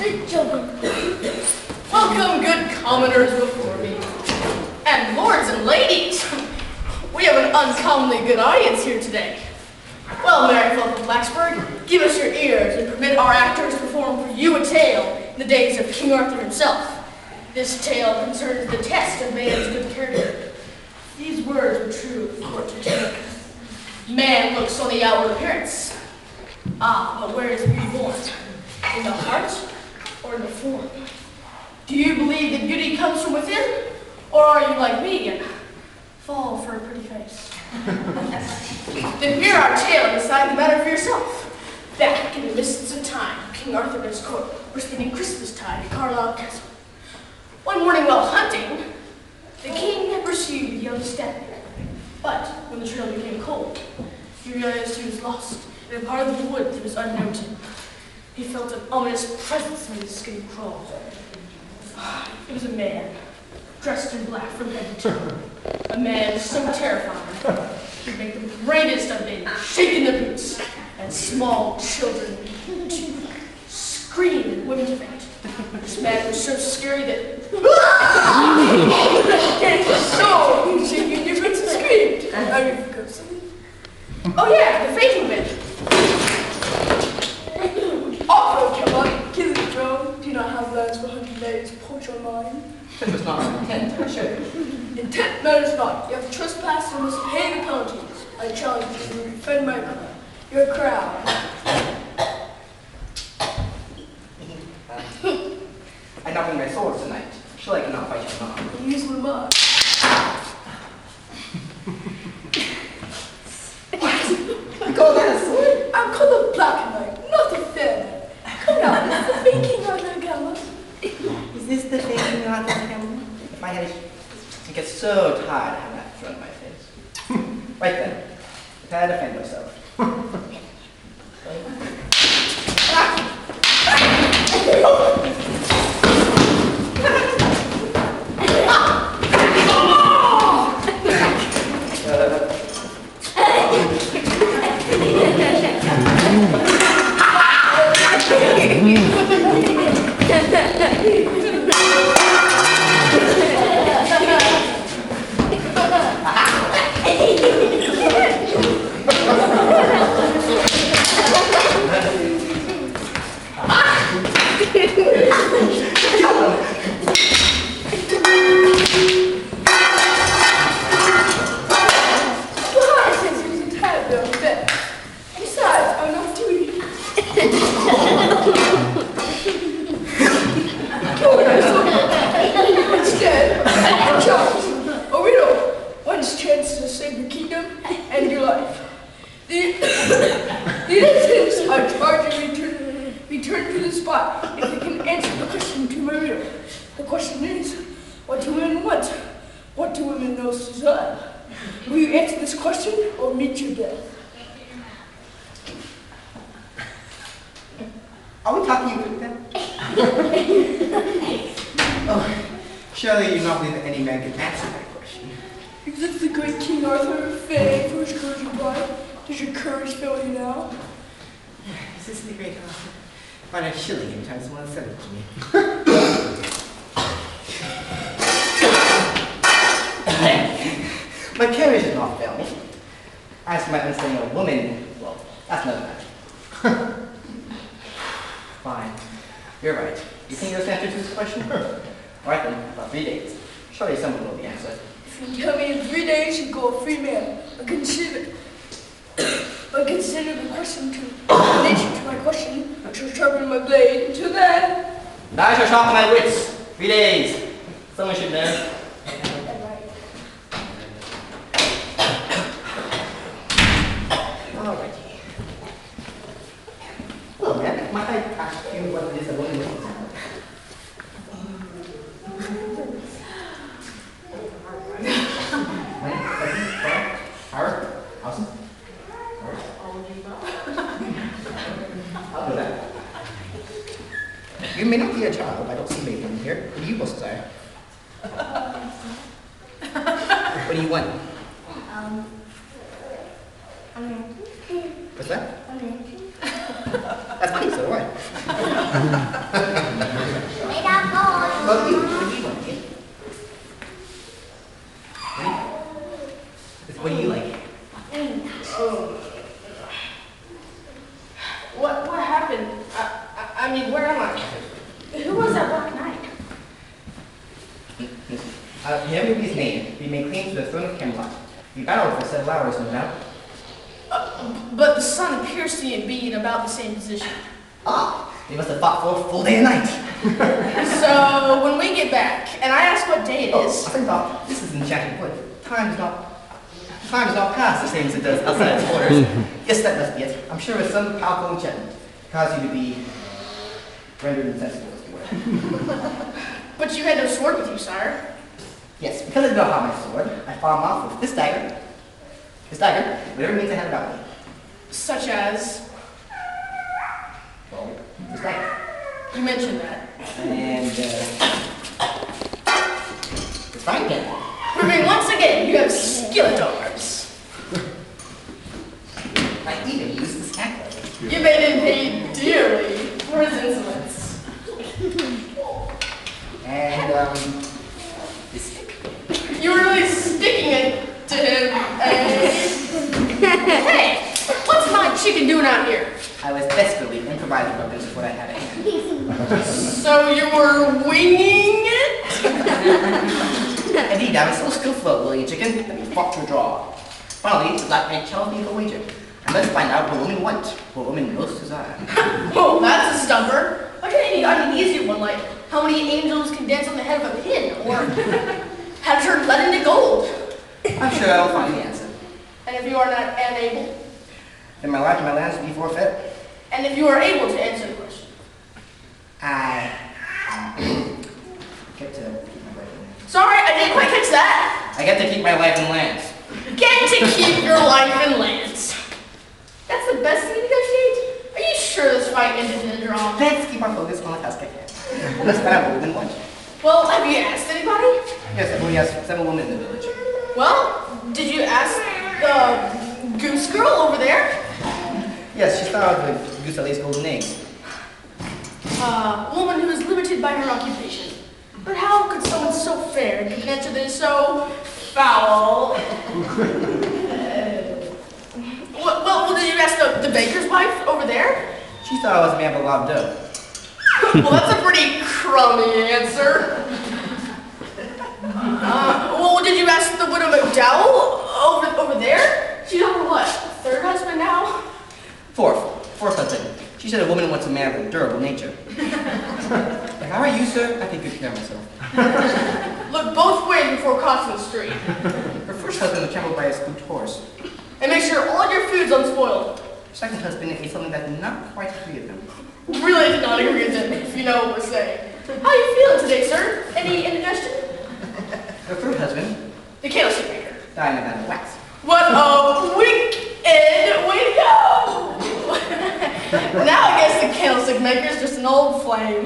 Hey, children. Welcome, good commoners before me. And lords and ladies, we have an uncommonly good audience here today. Well, merry folk of Blacksburg, give us your ears and permit our actors to perform for you a tale in the days of King Arthur himself. This tale concerns the test of man's good character. These words were true of courtiers. Man looks on the outward appearance. Ah, but where is beauty born? In the heart or in the form? Do you believe that beauty comes from within? Or are you like me and fall for a pretty face? Then hear our tale and decide the matter for yourself. Back in the mists of time, King Arthur and his court were spending Christmastide at Carlisle Castle. One morning while hunting, the king had pursued the young stag. But when the trail became cold, he realized he was lost in a part of the wood that was unknown to him. He felt an ominous presence in his skin crawl. It was a man, dressed in black from head to toe. A man so terrifying, he'd make the bravest of men shake in the boots, and small children to scream and women to faint. This man was so scary that so shaking your boots and screamed. I mean, go something. Oh yeah, the fainting bit. Oh, come on, kill the drone. Do you not have lands for 100 days? Poach on mine. That was not my intent, I assure you. Intent matters not. You have trespassed and must pay the penalties. I challenge you to defend my crown. Your crown. I not bring my sword tonight. Surely I cannot fight you now. Use the mug. You call that a sword? I'm called a black knight, not a fair knight. Come now, is the fake King Arthur Gamma? Is this the thing you have to tell me? My head is... I get so tired having that thrown in my face. Right then. Prepare to defend yourself. My courage did not fail me. As for my understanding of a woman, well, that's another matter. Fine. You're right. You think there's an answer to this question? Alright then, about 3 days. Surely someone will be answered. If you tell me in 3 days you go a free man, but consider the question the nature to my question, I shall sharpen my blade. Until then, I shall sharpen my wits. 3 days. Someone should know. Alrighty. Well, man, might I ask you what it is a woman is? Howard? Awesome? I'll do that. You may not be a child. I don't see Maiden here. What do you most desire? What do you want? What's that? That's funny, so do I. about you? What do you like? What do you like? What happened? I mean, where am I? Who was that Black Knight? You have his name. We may claim to the throne of Camelot. We battled for several hours, no doubt. But the sun appears to be in about the same position. Ah, they must have fought for a full day and night. So, when we get back, and I ask what day it is... I thought, this is enchanted wood. Time is not past the same as it does outside its borders. Yes, that must be it. I'm sure it's some powerful enchantment caused you to be rendered insensible as you were. But you had no sword with you, sire. Yes, because I did not have my sword, I fought him off with this dagger. This dagger, whatever means I had about me. Such as? Well, this dagger. You mentioned that. And, it's fine again. Proving once again you have skeleton arms. I even used this anklet. You made him pay dearly for his insolence. And, this stick. You were really sticking it to him, eh? Hey, what's my chicken doing out here? I was desperately improvising weapons with what I had at hand. So you were winging it? Indeed, I was so skillful at willing chicken that we fought to a draw. Finally, the Black Knight challenged me for a wager. I must find out what women want, what women most desire. Oh, that's a stumper. I can an easy one, like how many angels can dance on the head of a pin, or how to turn lead into gold. I'm sure I'll find the answer. And if you are not unable? Then my life and my lands will be forfeit. And if you are able to answer the question? I get to keep my life and lands. Sorry, I didn't quite catch that. I get to keep my life and lands. Get to keep your life and lands. That's the best thing to negotiate? Are you sure this fight ended in a draw? Let's keep our focus on the task at hand. Let's find out what women want. Well, have you asked anybody? Yes, I've only asked 7 women in the village. Well, did you ask the goose girl over there? Yes, she started with Goose lays golden eggs. A woman who is limited by her occupation. But how could someone so fair give an answer that is so foul? Well, did you ask the baker's wife over there? She thought I was a man of a lot of dough. Well, that's a pretty crummy answer. Well, did you ask the widow McDowell over there? She's on her what, third husband now? Fourth husband. She said a woman wants a man with a durable nature. If I were you, sir, I'd take good care of myself. Look both ways before crossing the street. Her first husband was trampled by a spooked horse. And make sure all your food's unspoiled. Her second husband ate something that did not quite agree with him. Really did not agree with it, if you know what we're saying. How you feeling today, sir? Any indigestion? Her third husband, The candlestick maker. died in a vat of wax. What a wicked way to go! Now I guess the candlestick maker is just an old flame.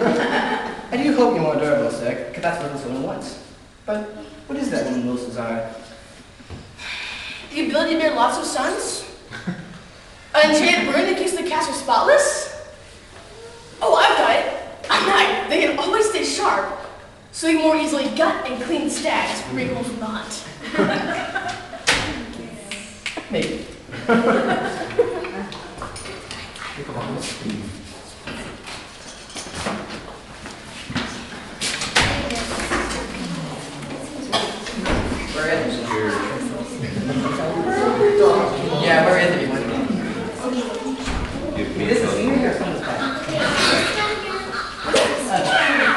I do hope you're more durable, sir, because that's what this woman wants. But what is that woman most desire? The ability to bear lots of sons? An enchanted rune that keeps the castle spotless? Oh, I've got it. I'm right. They can always stay sharp, so they can more easily gut and clean stags wrinkles from the hunt. Maybe. Where is it? Yeah, where is everyone? This is here or someone's back?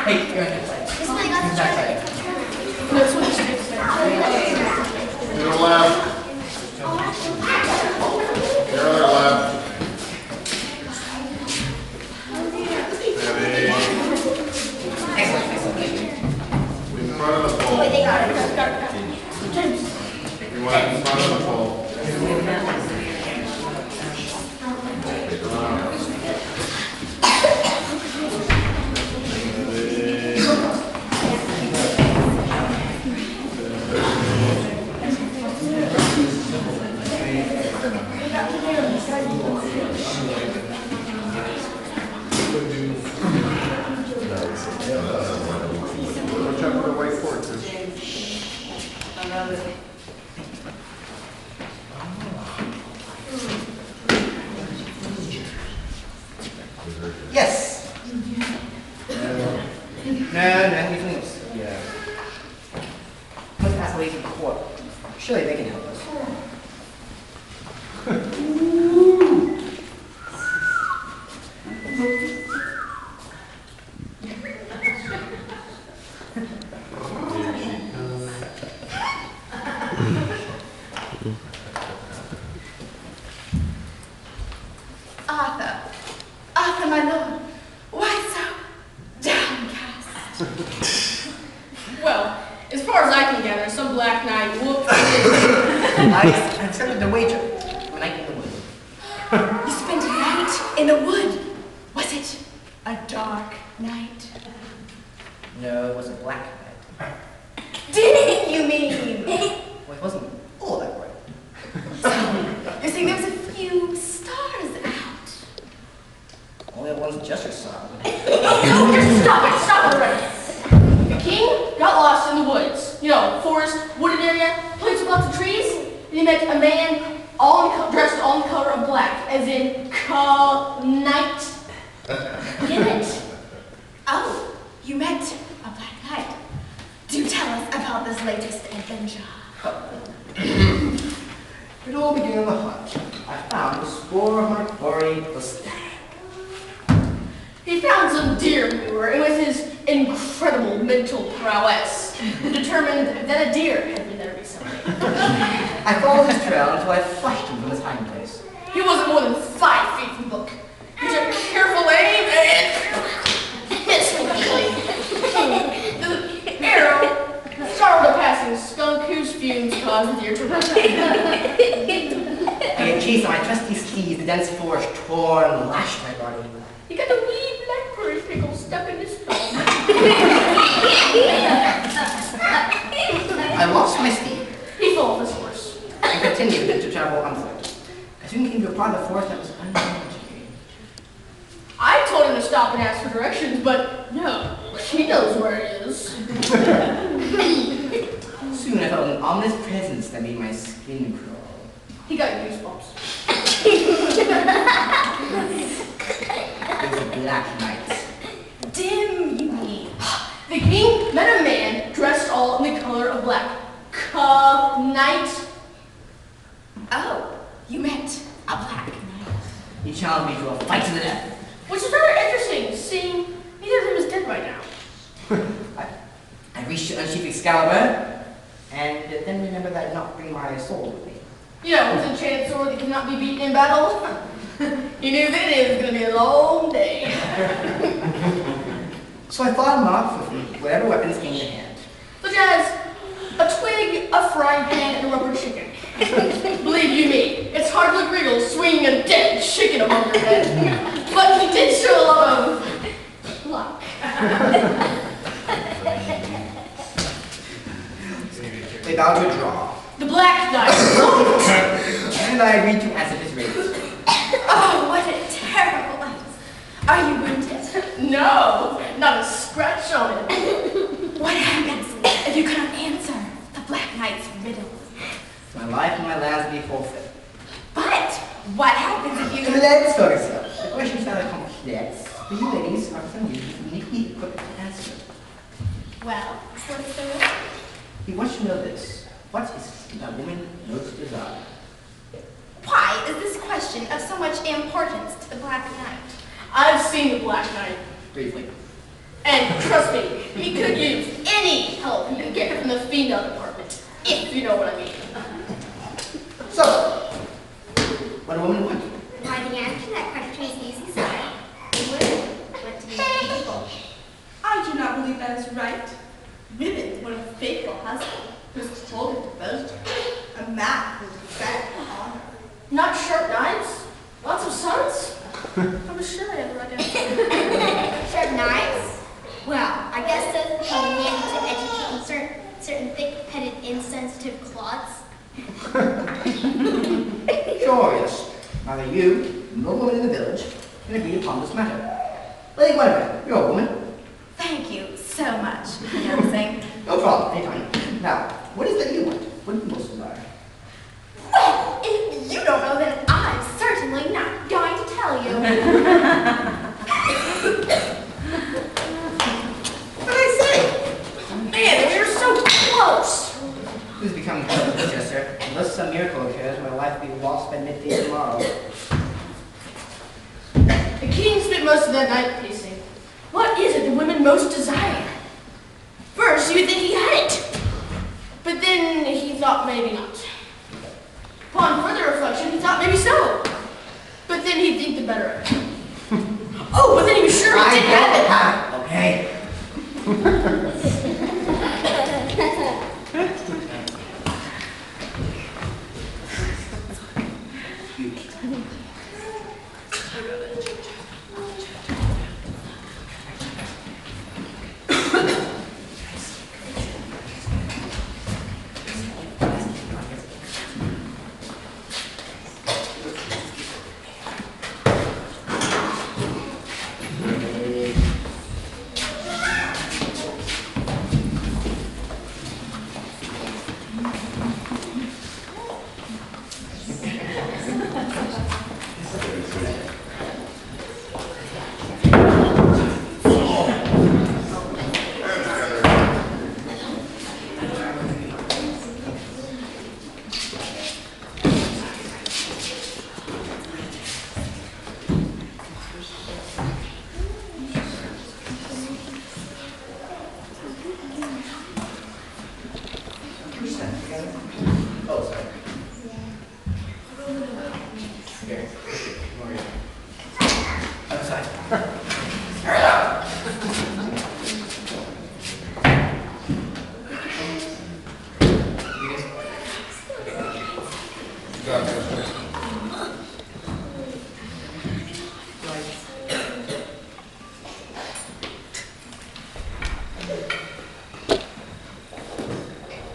Hey, you're on that side. Who's that side? That's what the street said. To the left. Your other left. Steady. Excellent. In front of the pole. Got it. James. You want in front of the pole. Yes. No, he's loose. Yeah. Let's ask the ladies of the court. Surely they can help us. Arthur, my lord, why so downcast? Well, as far as I can gather, some black knight whooped I accepted the wager. A night in the woods. You spent a night in the wood. Was it a dark night? No, it was a black night. Didn't you mean? Well, it wasn't all that bright. So, you're saying there was a few stars out? Only the ones just saw. No, just stop it already. The king got lost in the woods. You know, forest, wooded area, place with lots of trees. And he met a man dressed all in the color of black, as in night. Get it? Oh, you met a black knight. Do tell us about this latest adventure. It all began on the hunt. I found the spoor of my quarry, the stag. He found some deer manure, and with his incredible mental prowess, determined that a deer had been there recently. I followed his trail until I flushed him from his hiding place. He wasn't more than 5 feet from the book. He took careful aim and missed completely. The arrow startled a passing skunk whose fumes caused the deer to run. I had chased my trusty steed, the dense forest tore and lashed my body. He got a wee blackberry pickle stuck in his thumb. I lost my steed He fell off his horse. and continued to travel on foot. I soon came to a part of the forest that was unknown to me. I told him to stop and ask for directions, but no, he knows where it is. Soon I felt an ominous presence that made my skin crawl. He got goosebumps. It was a black night. Dim, you mean? The king met a man dressed all in the color of black. Night. Oh, you met a black knight. He challenged me to a fight to the death. Which is rather interesting, seeing neither of them is dead right now. I reached to unsheath Excalibur, and then remembered that I did not bring my sword with me. You know, with an enchanted sword that cannot be beaten in battle. You knew that it was going to be a long day. So I fought him off with whatever weapons came to hand. Such as a twig, a frying pan, and a rubber chicken. Believe you me, it's hard to look regal swinging a dead chicken above your head. But he did show a lot of luck. They bowed to a draw, The Black Knight. and I agreed to answer his raise. Oh, what a terrible life. Are you wounded? No, not a scratch on it. What happens if you cannot answer the Black Knight's riddle? My life and my lands will be forfeit. But what happens if you... Let's focus up. The question sounded complex, but you ladies are for some reason uniquely equipped to answer. Well, what is the riddle? He wants to know this. What is it that woman most desire? Why is this question of so much importance to the Black Knight? I've seen the Black Knight. Briefly. And trust me, he could use any help he can get from the female department, if you know what I mean. So, what do women want? Why, the answer to that question is easy, sir. Women want to be faithful. I do not believe that is right. Women want a faithful husband who's clothing devoted, a man who's fed honor. Not sharp knives, lots of sons. I'm sure I have the right answer. Sharp knives? Well, I guess that's how we need to educate certain thick-headed, insensitive clods. Sure, yes. Neither you, nor the woman in the village, can agree upon this matter. Lady Gwendolen, you're a woman. Thank you so much, Young Sing. No problem, anytime. Now, what is it that you want? spend midday tomorrow. The king spent most of that night pacing. What is it the women most desire? First, you would think he had it. But then he thought maybe not. Upon further reflection, he thought maybe so. But then he'd think the better of it. Oh, but then he was sure he didn't have it. Okay.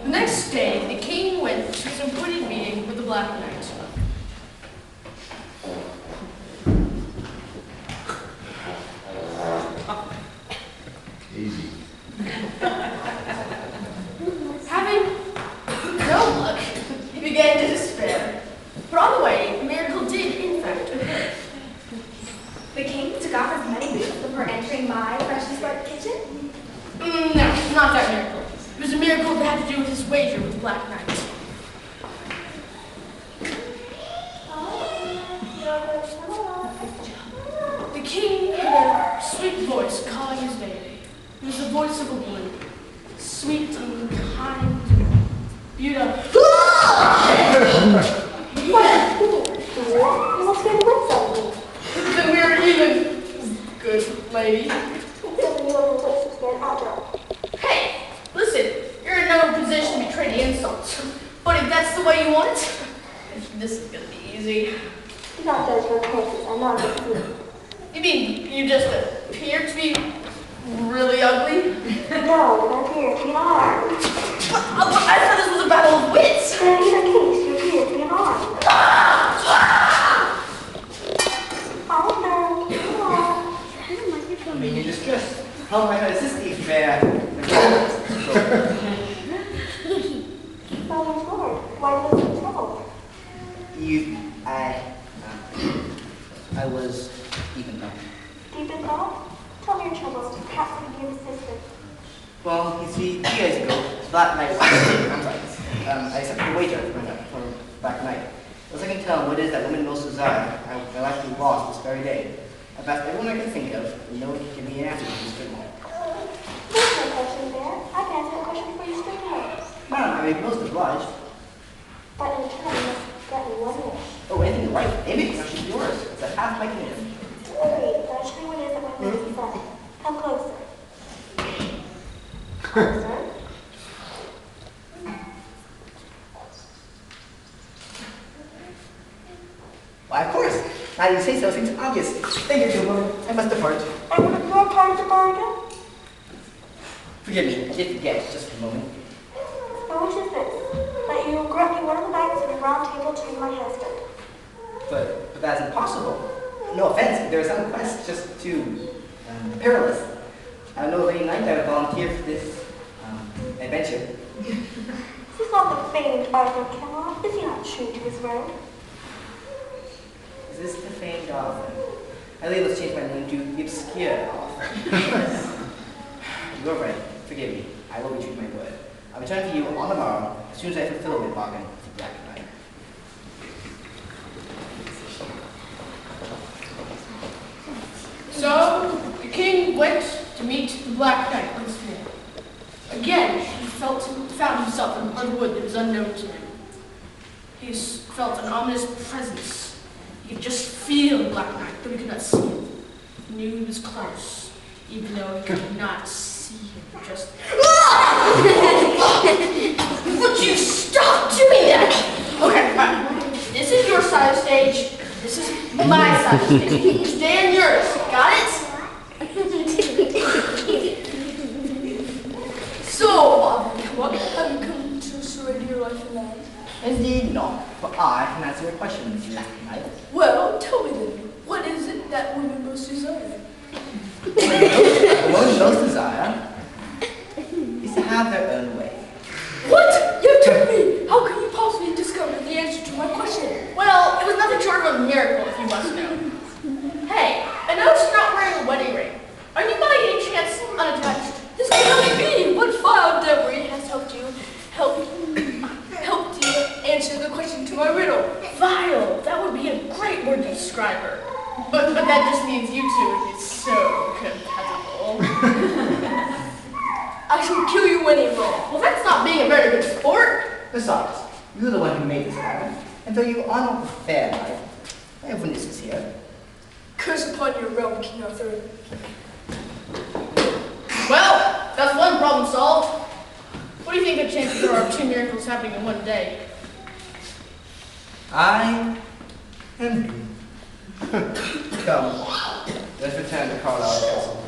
The next day, the king went to his appointed meeting with the Black Knight. Easy. Having no luck, he began to despair. But on the way, a miracle did, in fact, occur. The king took off his money boots before entering my freshly swept kitchen? No, not that miracle. It was a miracle that had to do with his wager with the Black Knight. The king heard a sweet voice calling his name. It was the voice of a woman, sweet and kind and beautiful. You must be with something. Then we are even, good lady. Hey, listen, you're in no position to betray the insults. But if that's the way you want it, this is gonna be easy. Do not judge your appearances. I'm not a good You mean you just appear to be really ugly? No, you appear to be an arm. I thought this was a battle of wits. In either case, you appear to be an arm. Oh no, come on. I mean, you're distressed. How am I going to assist you if Someone's Lord, why was you trouble? I was deep in thought. Deep in thought? Tell me your troubles. Perhaps I can be of assistance. Well, you see, 2 days ago, that night, I accepted a wager for Black Knight. As I can tell what it is that women most desire, I likely lost this very day. I've asked everyone I can think of, and no one can give me an answer to this good one. There's no question there. I can answer the question for you straight away. Madam, I may be most obliged. But in return, you must grant me one wish. Oh, anything you like. Anything that should be yours. It's a half my kingdom. Agreed, but I'll show you what it is that my wish is done. Come closer. Closer. Why, of course. Now you say so, it seems obvious. Thank you, good woman. I must depart. I would have your time to bargain. Forgive me, I did forget, just for a moment. My wish is this, that you grant me one of the knights of the round table to be my husband. But that's impossible. No offense, but there are some quests just too perilous. I know a lady knight that would volunteer for this adventure. This is not the famed Arthur Camelot. Is he not true to his word? Is this the famed Arthur? I think let's change my name to the obscure Arthur. You're right. Forgive me. I will be true to my word. I'll return to you on the morrow as soon as I fulfill my bargain with the Black Knight. king went to meet the Black Knight once more. Again, he found himself in a part of the wood that was unknown to him. He felt an ominous presence. He could just feel the Black Knight, but he could not see him. He knew he was close, even though he could not see him. Just. Would you stop doing that? Okay, this is your side of the stage. This is my side of the stage. You stay on yours. Got it? So, what have you come to surrender your life and land? Indeed not, but I can answer your questions, Black Knight. Well, tell me then, what is it that women most desire? What most desire is to have their own way. What? You took me! How could you possibly discover the answer to my question? Well, it was nothing short of a miracle, if you must know. Hey, I noticed you're not wearing a wedding ring. Are you by any chance unattached? This can only be what vile debris has helped you answer the question to my riddle. Vile, that would be a great word to describe her. But that just means you two would be so compatible. I shall kill you anyway. Well, that's not being a very good sport. Besides, you're the one who made this happen, and though you are not the fair knight, I have witnesses here. Curse upon your realm, King Arthur. Well, that's one problem solved. What do you think the chances are of 2 miracles happening in one day? I am doomed. Come, let's return to Carlisle Castle.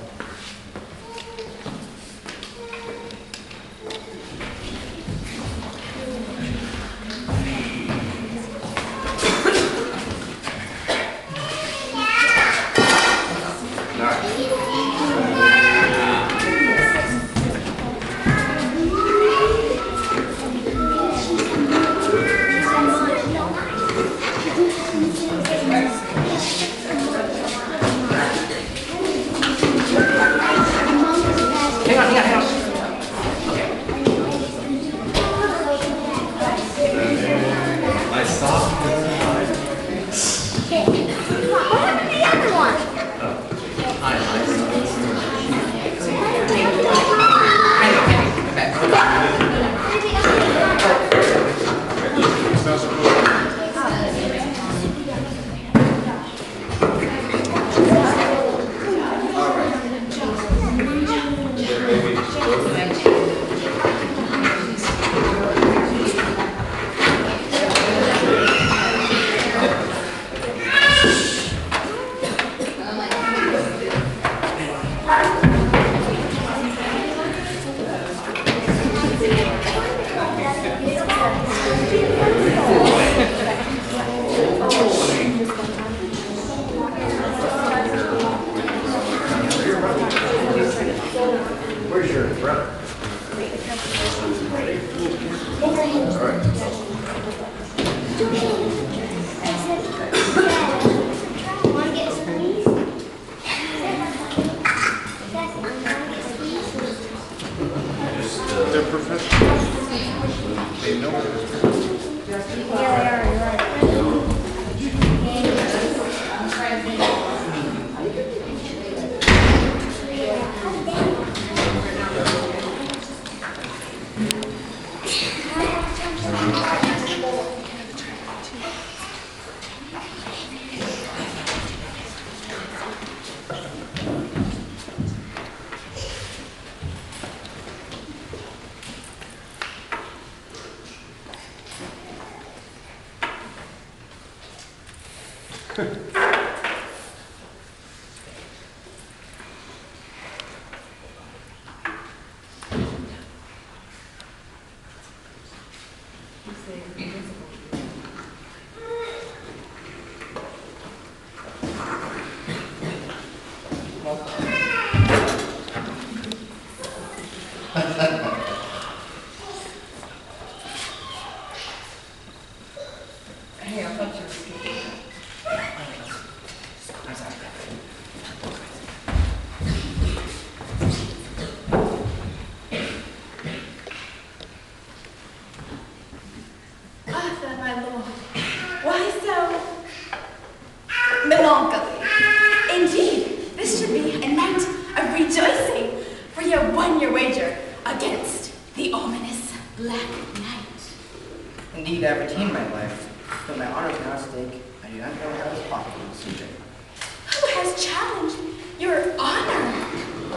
Melancholy. Indeed, this should be a night won your wager against the ominous Black Knight. Indeed, I have retained my life, but my honor is now at stake. I do not know how it is possible to see it. Who has challenged your honor?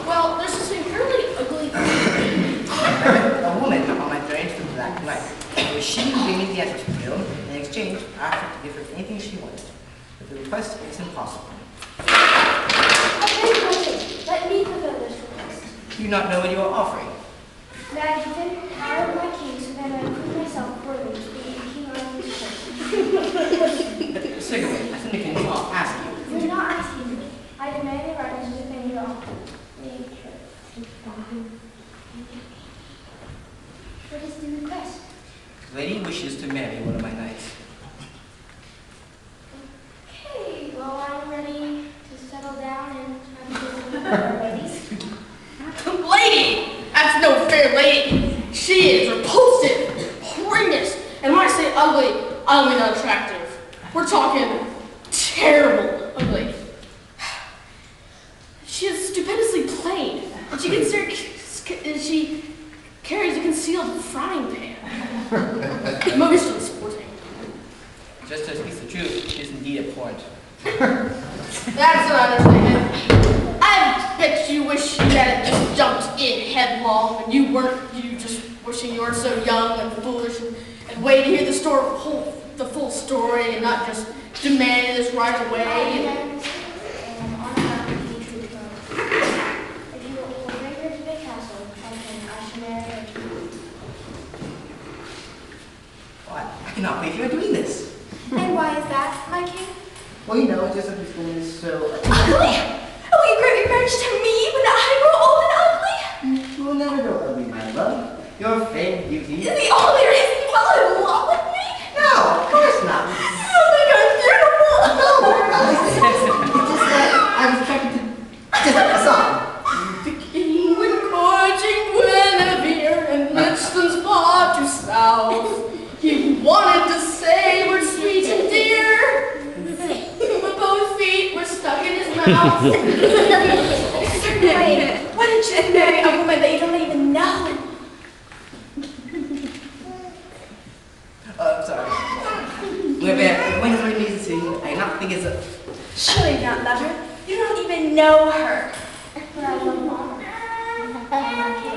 Well, there's this incredibly ugly I met a woman on my journey to the Black Knight. It was she who gave me the answer to the riddle, and in exchange, I offered to give her anything she wanted. But the request is impossible. Okay, let me fulfill this request. Do you not know what you are offering? May I defend the power of my king so that I prove myself worthy to be king on this place? Secondly, I think the king will not ask you. You're not asking me. I demand the right to defend your honor. What is the request? The lady wishes to marry one of my knights. Okay, well, I'm ready to settle down and have a visit with other ladies. lady. That's no fair lady. She is repulsive, horrendous, and when I say ugly, I don't mean unattractive. We're talking terrible ugly. She is stupendously plain, and she carries a concealed frying pan. Mostly sporting. Just to speak the truth, she is indeed abhorrent. That's an understatement. I bet you wish you hadn't just jumped in headlong and you just wishing you were so young and foolish and wait to hear the full story and not just demand this right away. If you will bring her to the castle, I shall marry her. I cannot believe you are doing this. And why is that, my king? Well, you know, just that this woman is so... Ugly? Oh, you grant your marriage to me when I grow old and ugly? You will never go ugly, my love. Your famed beauty... Is the only reason you fell in love with me? No, of course not. You don't think I'm beautiful? No, it's just that I was attracted to just a song. The king went courting Guinevere and Richmond's far to south. He wanted to say we're sweet and dear, but both feet were stuck in his mouth. Certainly. Why didn't you marry a woman that you don't even know? Sorry. When is my music? I not think it's a... Surely you don't love her. You don't even know her. But I love honor. And my king.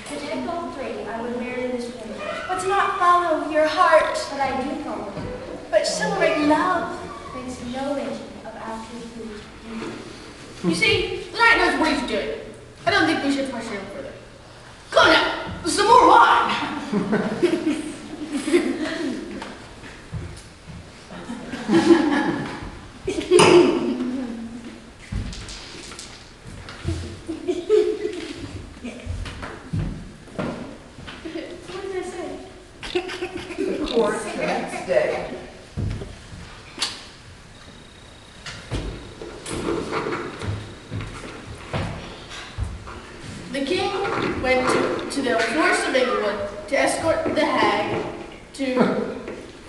Protect all three. I would marry this woman. But to not follow your heart, But I do follow her. but celebrate love. Makes no mention of after food. You see, the knight knows what he's doing. I don't think we should pressure him further. Come now, some more wine. What did I say? Of course, the next day. The king went to the forest of Englewood to escort the hag to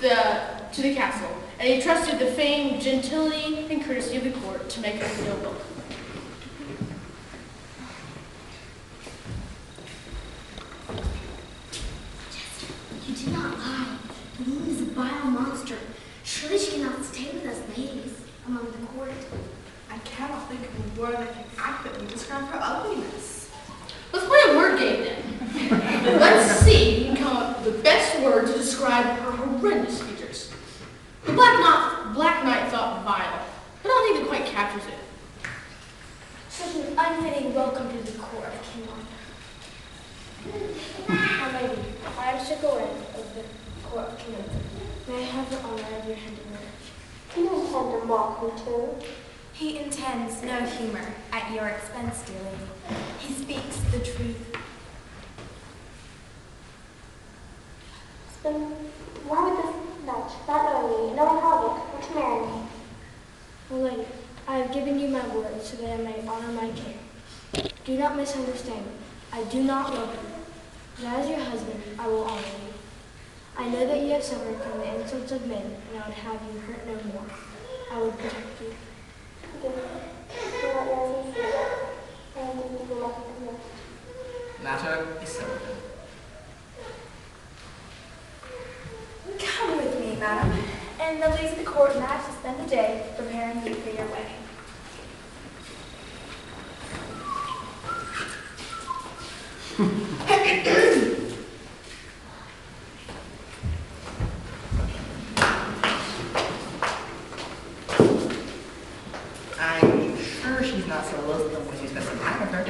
the castle, and he trusted the famed gentility and courtesy of the court to make her feel welcome. You did not lie. The woman is a vile monster. Surely she cannot stay with us ladies among the court. I cannot think of a word that can accurately describe her ugliness. Let's play a word game then. Let's see if we can come up with the best word to describe her horrendous features. The Black Knight thought vile, but I don't think it quite captures it. Such an unfitting welcome to the court of King Arthur. My lady, I am Sigurd of the court of King Arthur. May I have the honor of your hand in marriage? You intend to mock me too? He intends no humor at your expense, dear lady. He speaks the truth. Then why would this knight, not knowing me, knowing how I look, want to marry me? My lady, I have given you my word so that I may honor my king. Do not misunderstand me. I do not love you. But as your husband, I will honor you. I know that you have suffered from the insults of men, and I would have you hurt no more. I would protect you. because you spent some time with her.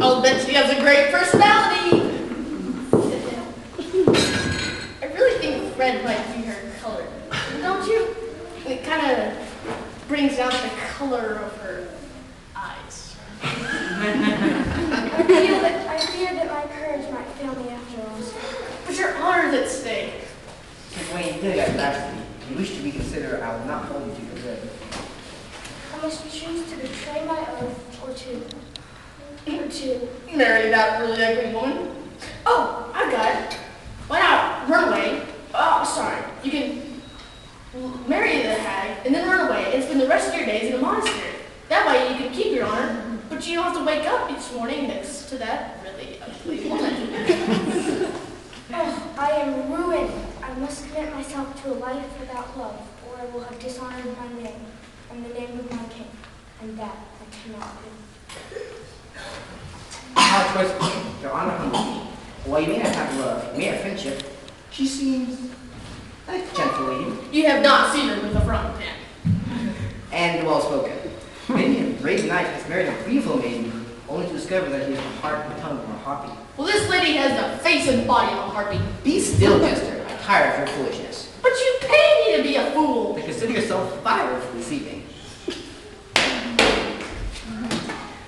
I'll bet she has a great personality. I really think red might be her color. Don't you? It kind of brings out the color of her eyes. I fear that my courage might fail me after all. But your honor's at stake. Sir Gawain, really got lastly. If you wish to reconsider, I will not hold you to your word. I must choose to betray my oath or to Marry that really ugly woman? Oh, I've got it. Why not run away? Oh, sorry. You can marry the hag and then run away and spend the rest of your days in a monastery. That way you can keep your honor, but you don't have to wake up each morning next to that really ugly woman. Oh, I am ruined. I must commit myself to a life without love, or I will have dishonored my name and the name of my king, and that I cannot do. How choice, your honor, while you may not have love, you may have friendship, she seems like a gentle lady. You have not seen her with a front pan. And well spoken. Many a brave knight has married a beautiful maiden, only to discover that he has the heart and tongue of a harpy. Well, this lady has the face and body of a harpy. Be still, jester. I'm tired of your foolishness. But you pay me to be a fool. Then consider yourself fired for this evening.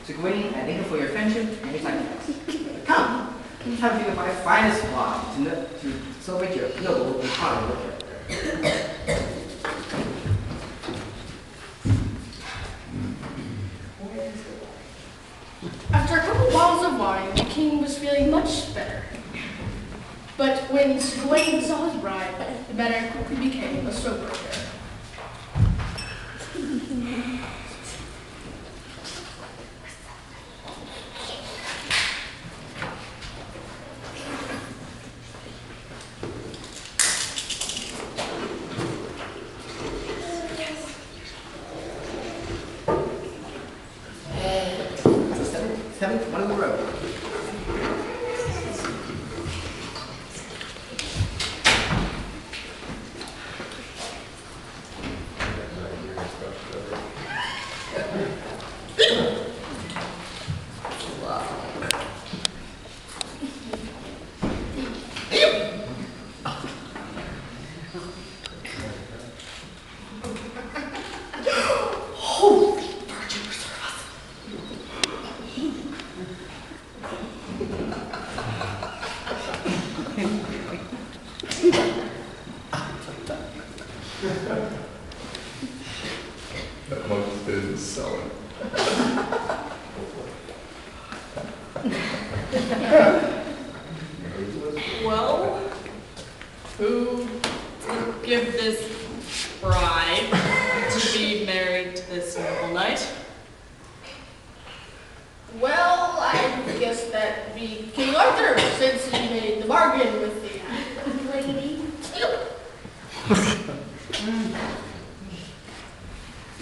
So Gawain, I thank you for your friendship and your sacrifice. Come, time to my finest flock to celebrate your noble and honorable character. After a couple bottles of wine, the king was feeling much better. But when Gawain saw his bride, the matter quickly became a sober affair. Seventh one in the row. That much is selling. Well, who would give this bride to be married to this noble knight? Well, I guess that'd be King Arthur, since he made the bargain with the Lady,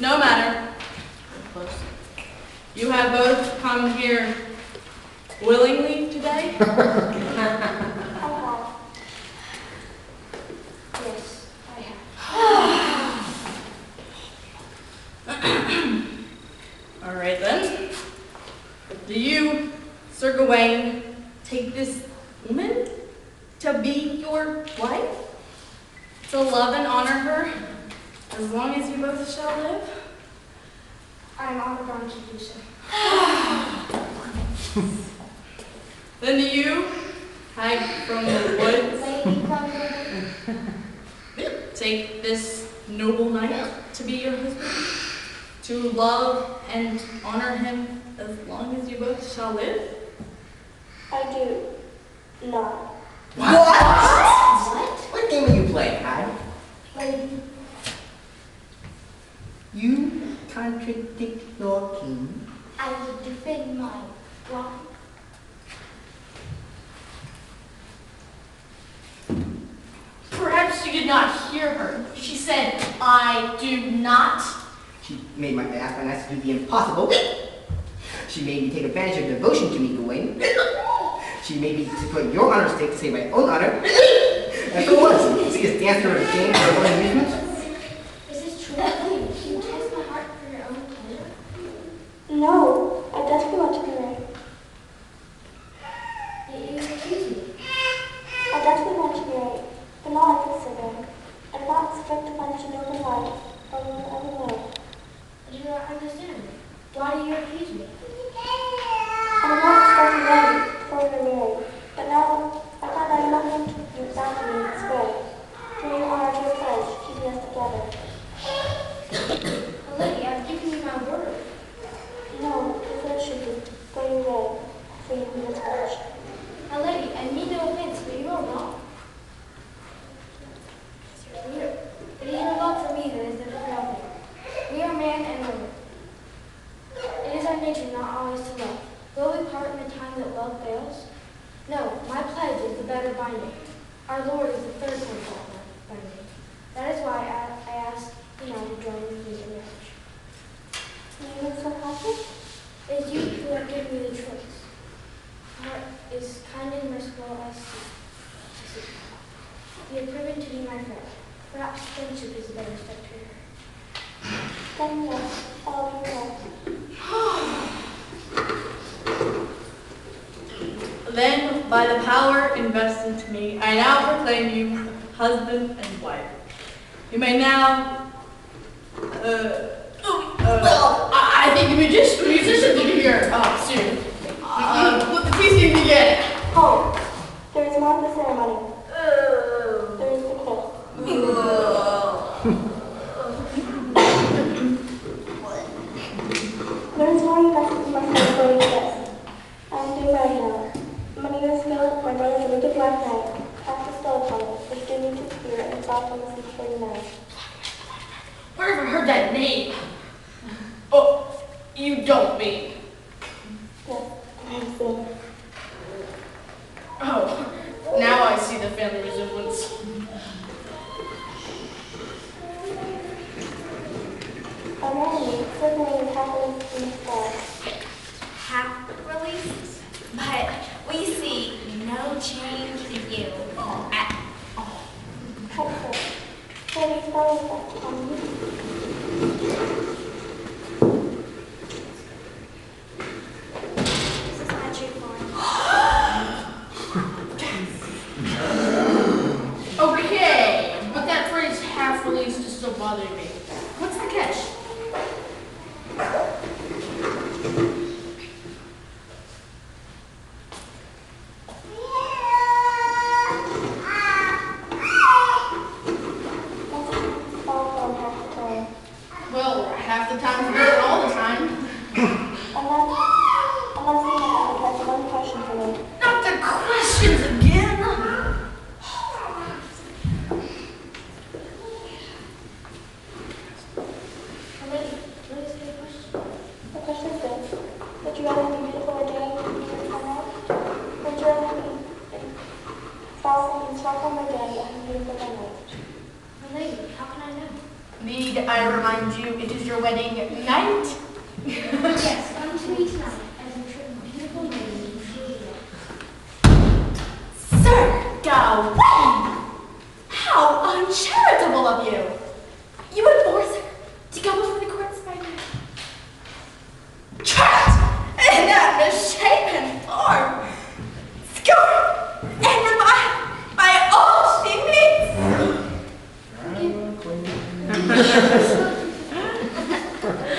No matter. You have both come here willingly today? I have. Yes, I have. All right then. Do you, Sir Gawain, take this woman to be your wife? To love and honor her as long as you both shall live? I am honored to do so. Then do you, hag from the woods, Lady from the take this noble knight to be your husband? To love and honor him as long as you both shall live? I do not. What game are you playing, hag? Lady, You contradict your king. I will defend my wife. Perhaps you did not hear her. She said, I do not. She made my ask and asked to do the impossible. She made me take advantage of devotion to me, Gawain. She made me to put your honor stake to save my own honor. And so what? See us dance through a game for our own amusement? Is this true? You test my heart for your own pleasure? Why do you refuse me? I'm not starting ready before you're married, but now I find I'm not going to you down to me in this way. Will you honor your pledge, keeping us together? Well, lady, I've given you my word. No, your pledge should be go your way, for you be attached. Now, lady, I mean no offense, but you are wrong. It is your love for me that is the real thing. We are man and woman. It is our nature not always to love. Will we part in the time that love fails? No, my pledge is the better binding. Our Lord is the third point of binding. That is why I ask you now to join with me in marriage. You look so happy? It is you who have given me the choice. Heart is kind and merciful as sea. You have proven to be my friend. Perhaps friendship is a better step to her. Then yes, I'll be right. Then, by the power invested to me, I now proclaim you husband and wife. You may now, Well, I think the musicians will be here soon. Let the feasting begin. Hold. There is more to the ceremony. There is the kiss. There is more you must know before you kiss. I am getting ready now. Many years ago, my brother's wicked black knight cast a spell upon me, which did me to fear and stopped on the sea before you married. Where have I heard that name? Oh, you don't mean. Yes, I am seeing. Oh, now I see the family resemblance. Our marriage certainly is happily in the sky. Half released, but we see no change in you at all. Hector, shall we spell effect on you? This is my true form. Okay, but that phrase half released is still bothering me. What's the catch? Well, half the time better than all the time. Unless you have one question for me. Not the questions again. Lady, what is your question? The question is this. Would you rather be beautiful or day and night? Would you rather be frosty and sparkle by day and beautiful by night? Lady, how can I know? Need I remind you, it is your wedding night? Yes, come to me tonight as a beautiful lady in Julia. Sir Gawain! How uncharitable of you! You would force her to go before the court by night. Trapped in that misshapen form! Scorned and reviled by all she meets! I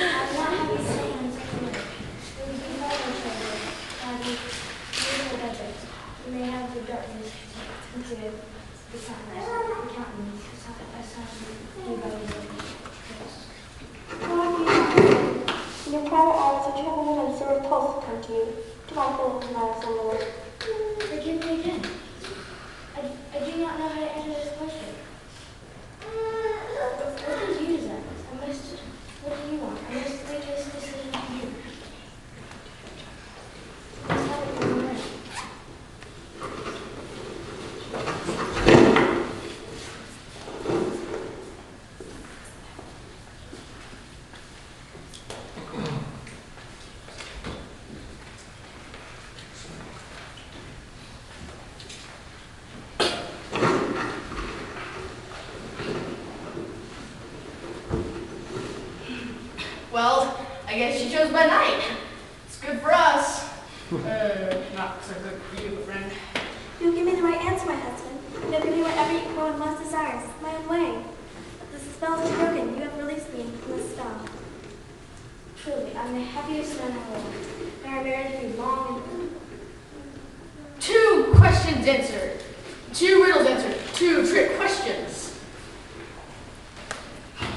will not have you stay on such a night. We will be by each other by the beautiful bedrooms. You may have the darkness into the silence, the countenance, a sound you by the In your private hours, would you have a woman so repulsive come to you? Do my feelings matter so little? Forgive me again. I do not know how to answer this question. What did you desire? What do you want? I must leave this decision to you. Let's have it when we're ready. Well, I guess you chose by night. It's good for us. Not so good for you, friend. You give me the right answer, my husband. You have given me what every woman most desires, my own way. The spell is broken. You have released me from the spell. Truly, I'm the happiest man in the world. May our marriage be long and 2 questions answered. 2 riddles answered. 2 trick questions.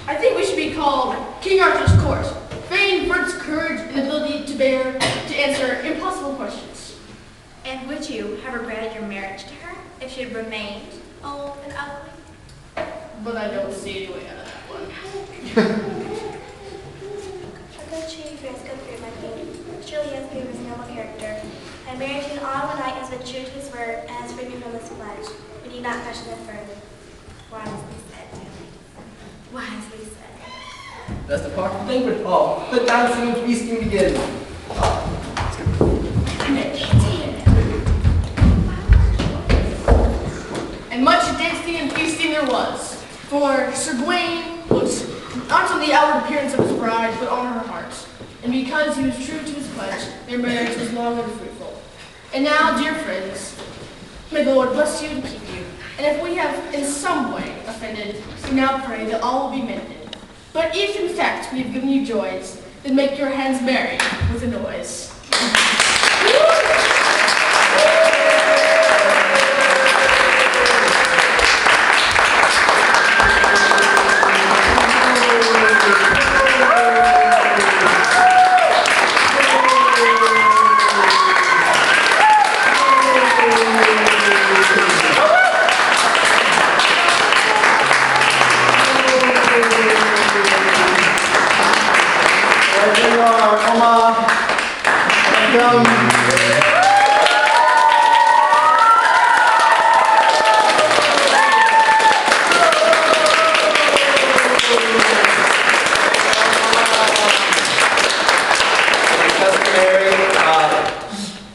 I think we should be called King Arthur's Court. Fame for its courage and ability to answer impossible questions. And would you have regretted your marriage to her if she had remained old and ugly? But I don't see any way out of that one. a good chief is good for my king. Surely he has given his noble character. I married you, and all one night has been true to his word and has freed me from this pledge. We need not question it further. Wisely said, Billy. Wisely said. That's the part of the banquet hall. The dancing and feasting begin. And much dancing and feasting there was, for Sir Gawain looked not on the outward appearance of his bride, but on her heart. And because he was true to his pledge, their marriage was long and fruitful. And now, dear friends, may the Lord bless you and keep you. And if we have in some way offended, we now pray that all will be mended. But if in fact we have given you joys, then make your hands merry with a noise.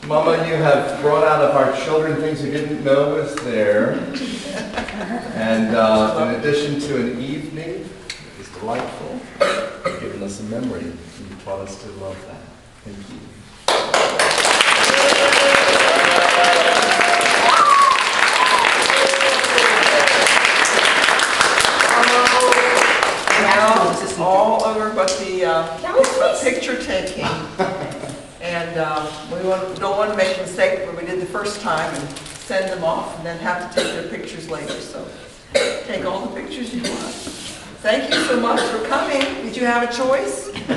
Mama, you have brought out of our children things you didn't know was there. And in addition to an evening that was delightful, you've given us a memory. You taught us to love that. Thank you. Now, all over but the picture taking. And we don't want to make a mistake where we did the first time and send them off and then have to take their pictures later. So take all the pictures you want. Thank you so much for coming. Did you have a choice? No.